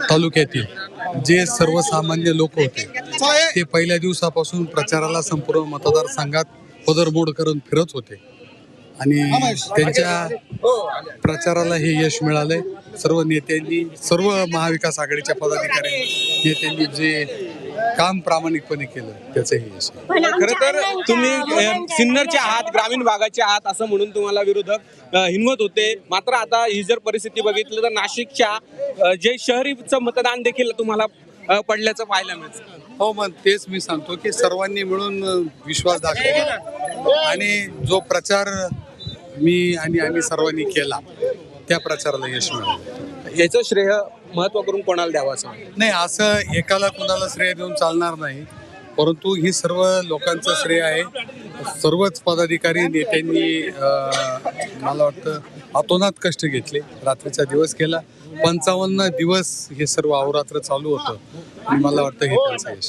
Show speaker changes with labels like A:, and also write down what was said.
A: तालुक्यातील जे सर्वसामान्य लोक होते ते पहिल्या दिवसापासून प्रचाराला संपूर्ण मतदारसंघात पदरमोड करून फिरत होते आणि त्यांच्या प्रचाराला हे यश मिळालंय. सर्व नेत्यांनी, सर्व महाविकास आघाडीच्या पदाधिकारी नेत्यांनी जे काम प्रामाणिकपणे केलं त्याचं हे यश आहे.
B: खरं तर तुम्ही सिन्नरचे आहात, ग्रामीण भागाचे आहात असं म्हणून तुम्हाला विरोधक हिंमत होते. मात्र आता ही जर परिस्थिती बघितली तर नाशिकच्या जे शहरीचं मतदान देखील तुम्हाला पडल्याचं पाहायला मिळतं.
A: हो, मग तेच मी सांगतो की सर्वांनी मिळून विश्वास दाखवला आणि जो प्रचार मी आणि आम्ही सर्वांनी केला त्या प्रचाराला यश मिळालं.
B: याचं श्रेय महत्व करून कोणाला द्यावं असं
A: नाही, असं एकाला कुणाला श्रेय देऊन चालणार नाही, परंतु ही सर्व लोकांचं श्रेय आहे. सर्वच पदाधिकारी नेत्यांनी मला वाटतं अतोनात कष्ट घेतले, रात्रीचा दिवस केला. 55 दिवस हे सर्व अहोरात्र चालू होतं आणि मला वाटतं हे त्यांचं यश.